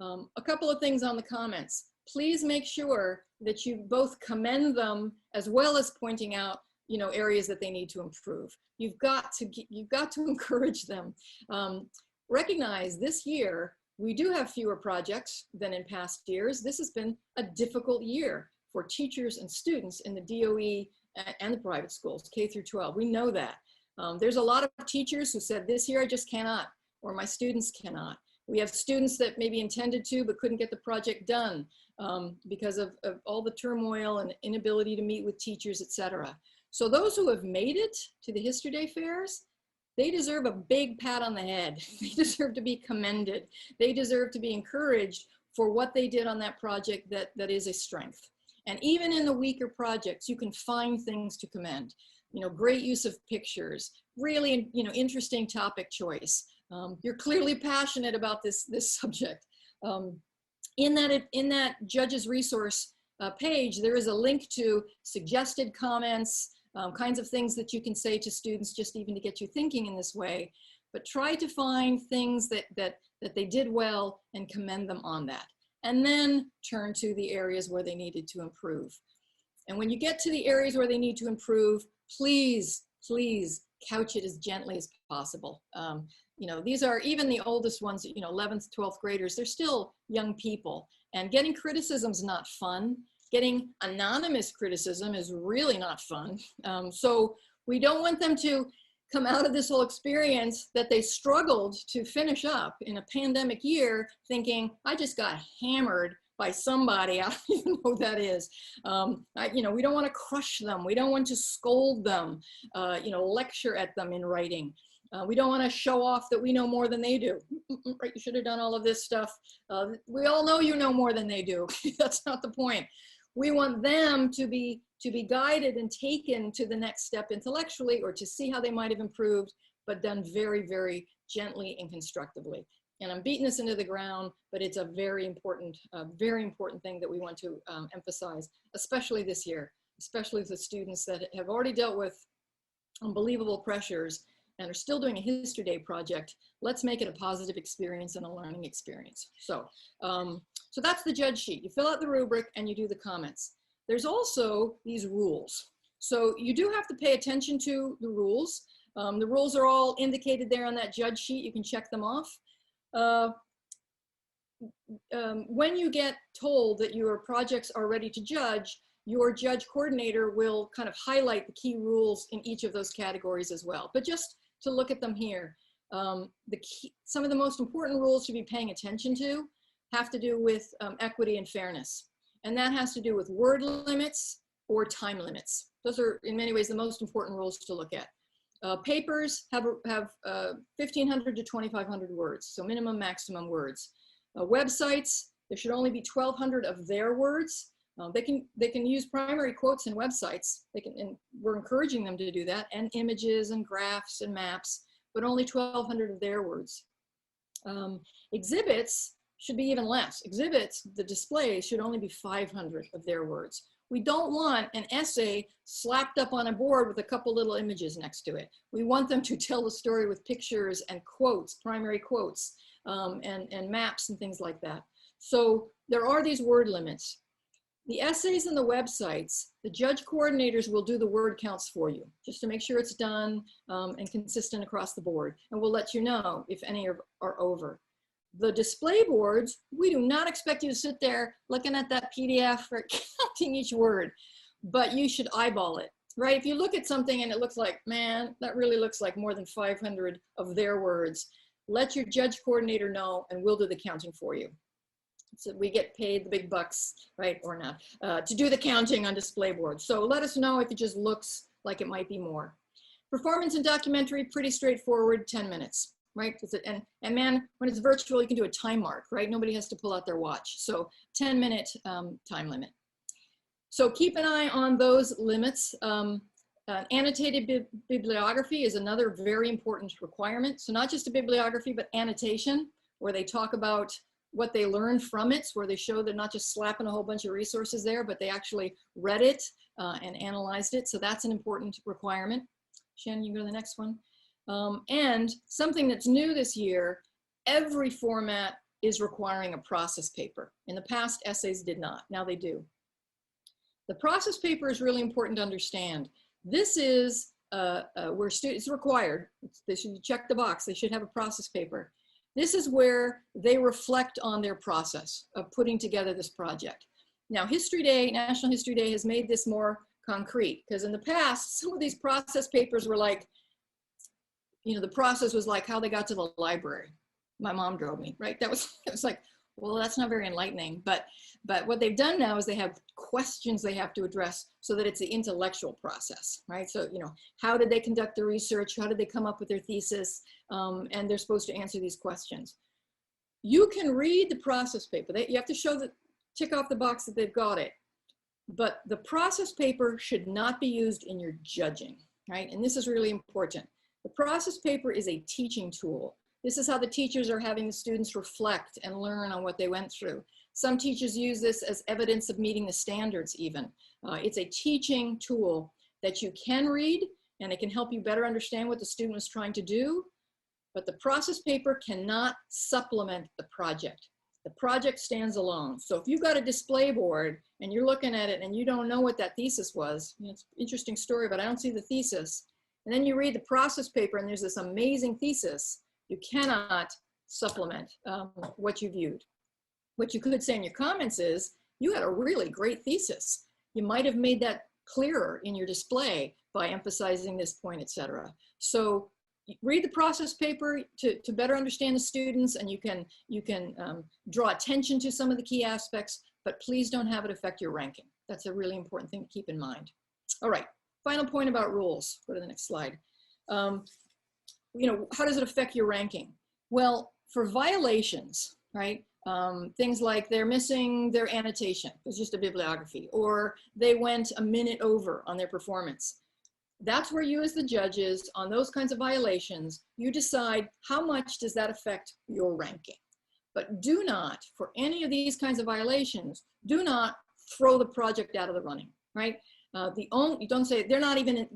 A couple of things on the comments. Please make sure that you both commend them as well as pointing out, you know, areas that they need to improve. You've got to encourage them. Recognize this year, we do have fewer projects than in past years. This has been a difficult year for teachers and students in the DOE and the private schools, K through 12. We know that. There's a lot of teachers who said, this year I just cannot, or my students cannot. We have students that maybe intended to, but couldn't get the project done because of all the turmoil and inability to meet with teachers, etc. So those who have made it to the History Day fairs, they deserve a big pat on the head. They deserve to be commended. They deserve to be encouraged for what they did on that project that is a strength. And even in the weaker projects, you can find things to commend. You know, great use of pictures, really, you know, interesting topic choice. You're clearly passionate about this subject. In that judge's resource page, there is a link to suggested comments, kinds of things that you can say to students just even to get you thinking in this way. But try to find things that they did well and commend them on that. And then turn to the areas where they needed to improve. And when you get to the areas where they need to improve, please, please couch it as gently as possible. You know, these are even the oldest ones, you know, 11th, 12th graders, they're still young people. And getting criticism is not fun. Getting anonymous criticism is really not fun. So we don't want them to come out of this whole experience that they struggled to finish up in a pandemic year thinking, I just got hammered by somebody, I don't even know who that is. You know, we don't want to crush them. We don't want to scold them, you know, lecture at them in writing. We don't want to show off that we know more than they do. Right, you should have done all of this stuff. We all know you know more than they do. That's not the point. We want them to be guided and taken to the next step intellectually, or to see how they might have improved, but done very, very gently and constructively. And I'm beating this into the ground, but it's a very important thing that we want to emphasize, especially this year, especially the students that have already dealt with unbelievable pressures and are still doing a History Day project. Let's make it a positive experience and a learning experience. So, so that's the judge sheet. You fill out the rubric and you do the comments. There's also these rules. So you do have to pay attention to the rules. The rules are all indicated there on that judge sheet. You can check them off. When you get told that your projects are ready to judge, your judge coordinator will kind of highlight the key rules in each of those categories as well. But just to look at them here, some of the most important rules to be paying attention to have to do with equity and fairness. And that has to do with word limits or time limits. Those are in many ways the most important rules to look at. Papers have 1,500 to 2,500 words, so minimum, maximum words. Websites, there should only be 1,200 of their words. They can use primary quotes in websites. And we're encouraging them to do that, and images and graphs and maps, but only 1,200 of their words. Exhibits should be even less. Exhibits, the display, should only be 500 of their words. We don't want an essay slapped up on a board with a couple little images next to it. We want them to tell the story with pictures and quotes, primary quotes, and maps and things like that. So there are these word limits. The essays and the websites, the judge coordinators will do the word counts for you, just to make sure it's done and consistent across the board. And we'll let you know if any are over. The display boards, we do not expect you to sit there looking at that PDF or counting each word, but you should eyeball it, right? If you look at something and it looks like, man, that really looks like more than 500 of their words, let your judge coordinator know and we'll do the counting for you. So we get paid the big bucks, right, or not, to do the counting on display boards. So let us know if it just looks like it might be more. Performance and documentary, pretty straightforward, 10 minutes. Right? And man, when it's virtual, you can do a time mark, right? Nobody has to pull out their watch. So 10-minute time limit. So keep an eye on those limits. Annotated bibliography is another very important requirement. So not just a bibliography, but annotation, where they talk about what they learned from it, where they show they're not just slapping a whole bunch of resources there, but they actually read it and analyzed it. So that's an important requirement. Shannon, you can go to the next one. And something that's new this year, every format is requiring a process paper. In the past, essays did not. Now they do. The process paper is really important to understand. This is where students, it's required. They should check the box. They should have a process paper. This is where they reflect on their process of putting together this project. Now, History Day, National History Day has made this more concrete, because in the past, some of these process papers were like, you know, the process was like how they got to the library. My mom drove me, right? It was like, well, that's not very enlightening. But what they've done now is they have questions they have to address so that it's the intellectual process, right? So, you know, how did they conduct the research? How did they come up with their thesis? And they're supposed to answer these questions. You can read the process paper. You have to show tick off the box that they've got it. But the process paper should not be used in your judging, right? And this is really important. The process paper is a teaching tool. This is how the teachers are having the students reflect and learn on what they went through. Some teachers use this as evidence of meeting the standards even. It's a teaching tool that you can read, and it can help you better understand what the student was trying to do, but the process paper cannot supplement the project. The project stands alone. So if you've got a display board and you're looking at it and you don't know what that thesis was, you know, it's an interesting story, but I don't see the thesis. And then you read the process paper and there's this amazing thesis, you cannot supplement what you viewed. What you could say in your comments is, you had a really great thesis. You might have made that clearer in your display by emphasizing this point, etc. So read the process paper to better understand the students, and you can draw attention to some of the key aspects, but please don't have it affect your ranking. That's a really important thing to keep in mind. All right. Final point about rules. Go to the next slide. You know, how does it affect your ranking? Well, for violations, right? Things like they're missing their annotation, it's just a bibliography, or they went a minute over on their performance. That's where you as the judges, on those kinds of violations, you decide how much does that affect your ranking. But do not, for any of these kinds of violations, do not throw the project out of the running, right? You don't say they're not even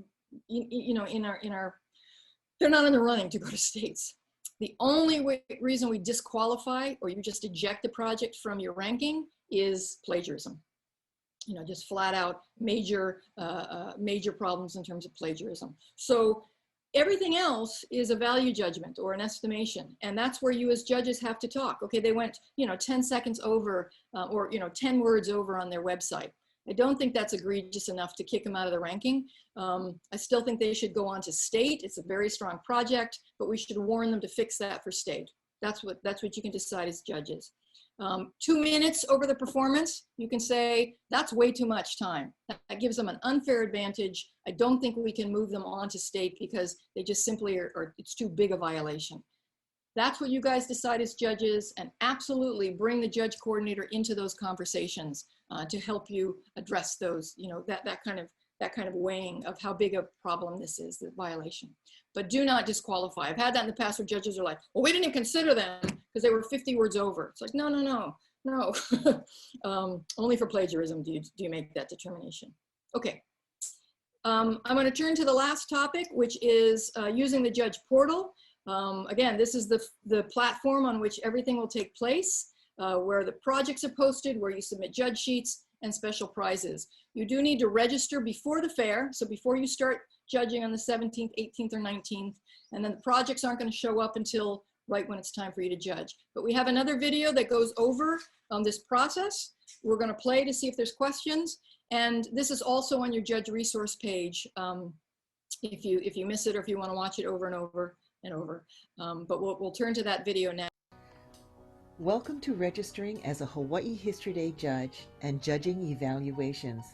they're not in the running to go to states. The only reason we disqualify or you just eject the project from your ranking is plagiarism. You know, just flat out major problems in terms of plagiarism. So everything else is a value judgment or an estimation, and that's where you as judges have to talk. Okay, they went 10 seconds over or 10 words over on their website. I don't think that's egregious enough to kick them out of the ranking. I still think they should go on to state. It's a very strong project, but we should warn them to fix that for state. That's what you can decide as judges. 2 minutes over the performance, you can say that's way too much time. That gives them an unfair advantage. I don't think we can move them on to state because they just simply are it's too big a violation. That's what you guys decide as judges, and absolutely bring the judge coordinator into those conversations to help you address those, that kind of weighing of how big a problem this is, the violation. But do not disqualify. I've had that in the past where judges are like, well, we didn't even consider them because they were 50 words over. It's like, no. Only for plagiarism do you make that determination. Okay. I'm going to turn to the last topic, which is using the judge portal. Again, this is the platform on which everything will take place, where the projects are posted, where you submit judge sheets and special prizes. You do need to register before the fair, so before you start judging on the 17th, 18th, or 19th, and then the projects aren't going to show up until right when it's time for you to judge. But we have another video that goes over this process. We're going to play to see if there's questions, and this is also on your judge resource page if you miss it or if you want to watch it over and over and over. But we'll turn to that video now. Welcome to registering as a Hawaii History Day judge and judging evaluations.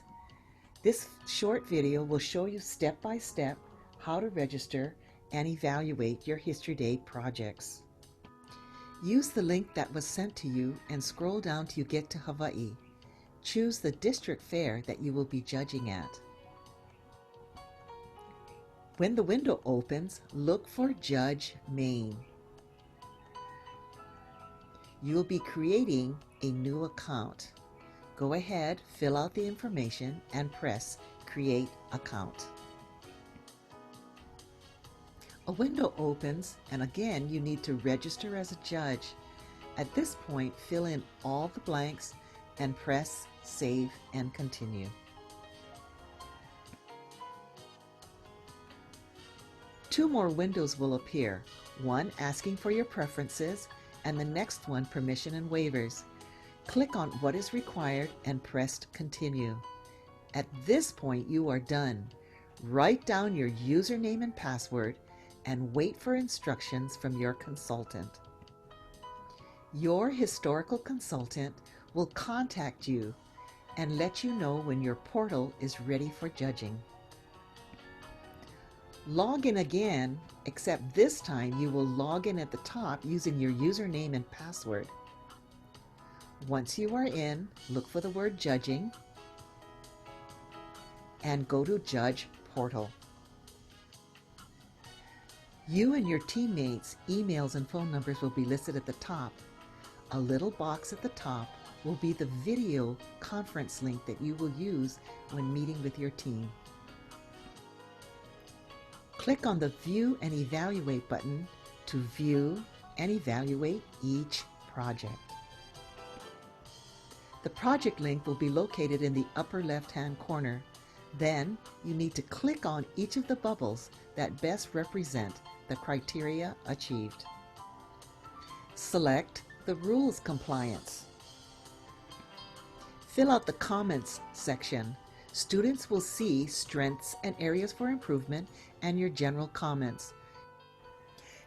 This short video will show you step by step how to register and evaluate your History Day projects. Use the link that was sent to you and scroll down till you get to Hawaii. Choose the district fair that you will be judging at. When the window opens, look for Judge Main. You'll be creating a new account. Go ahead, fill out the information, and press Create Account. A window opens, and again, you need to register as a judge. At this point, fill in all the blanks and press Save and Continue. Two more windows will appear, one asking for your preferences and the next one permission and waivers. Click on what is required and press Continue. At this point, you are done. Write down your username and password and wait for instructions from your consultant. Your historical consultant will contact you and let you know when your portal is ready for judging. Log in again, except this time you will log in at the top using your username and password. Once you are in, look for the word judging and go to Judge Portal. You and your teammates' emails and phone numbers will be listed at the top. A little box at the top will be the video conference link that you will use when meeting with your team. Click on the View and Evaluate button to view and evaluate each project. The project link will be located in the upper left-hand corner. Then you need to click on each of the bubbles that best represent the criteria achieved. Select the Rules Compliance. Fill out the Comments section. Students will see strengths and areas for improvement and your general comments.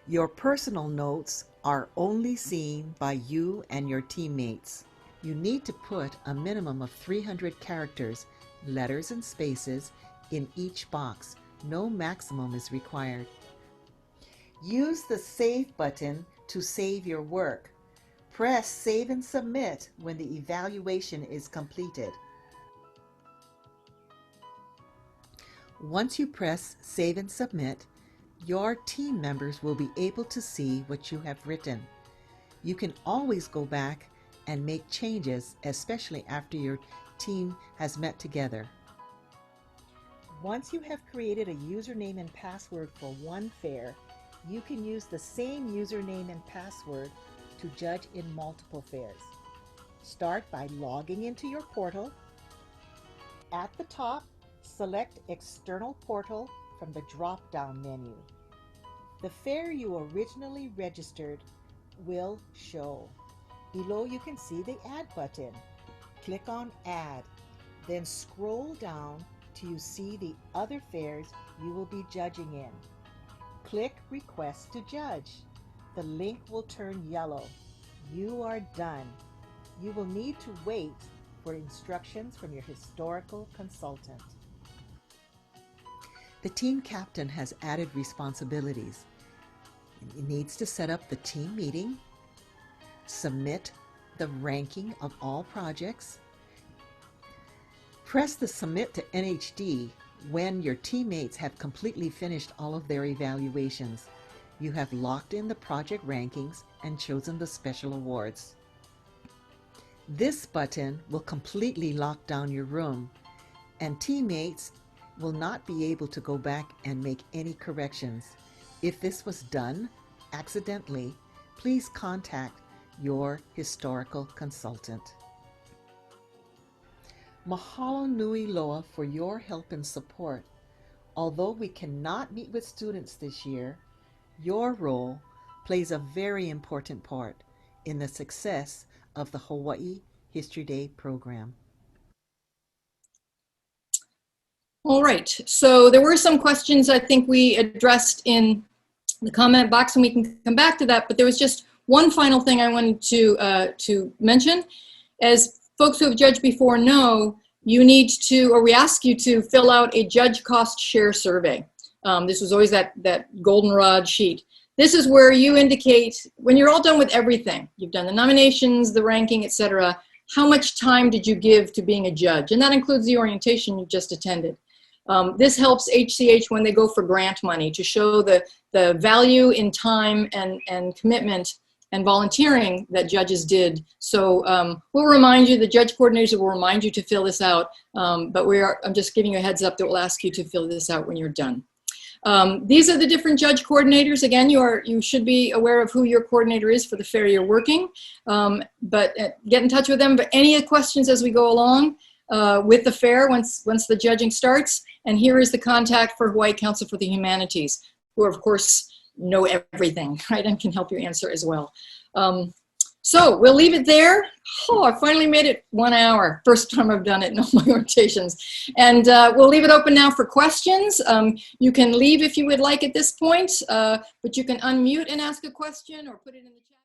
Your personal notes are only seen by you and your teammates. You need to put a minimum of 300 characters, letters and spaces in each box. No maximum is required. Use the Save button to save your work. Press Save and Submit when the evaluation is completed. Once you press Save and Submit, your team members will be able to see what you have written. You can always go back and make changes, especially after your team has met together. Once you have created a username and password for one fair, you can use the same username and password to judge in multiple fairs. Start by logging into your portal. At the top, select External Portal from the drop-down menu. The fair you originally registered will show. Below you can see the Add button. Click on Add. Then scroll down till you see the other fairs you will be judging in. Click Request to Judge. The link will turn yellow. You are done. You will need to wait for instructions from your historical consultant. The team captain has added responsibilities. He needs to set up the team meeting, submit the ranking of all projects, press the Submit to HHD when your teammates have completely finished all of their evaluations. You have locked in the project rankings and chosen the special awards. This button will completely lock down your room, and teammates will not be able to go back and make any corrections. If this was done accidentally, please contact your historical consultant. Mahalo nui loa for your help and support. Although we cannot meet with students this year, your role plays a very important part in the success of the Hawaii History Day program. All right, so there were some questions I think we addressed in the comment box, and we can come back to that, but there was just one final thing I wanted to mention. As folks who have judged before know, you need to, or we ask you to fill out a judge cost share survey. This was always that goldenrod sheet. This is where you indicate, when you're all done with everything, you've done the nominations, the ranking, etc., how much time did you give to being a judge? And that includes the orientation you just attended. This helps HCH when they go for grant money to show the value in time and commitment and volunteering that judges did. So we'll remind you, the judge coordinators will remind you to fill this out, but I'm just giving you a heads up that we'll ask you to fill this out when you're done. These are the different judge coordinators. Again, you should be aware of who your coordinator is for the fair you're working, but get in touch with them. But any questions as we go along with the fair once the judging starts. And here is the contact for Hawaii Council for the Humanities, who of course know everything, right, and can help you answer as well. So we'll leave it there. Oh, I finally made it 1 hour. First time I've done it in all my rotations. And we'll leave it open now for questions. You can leave if you would like at this point, but you can unmute and ask a question or put it in the chat.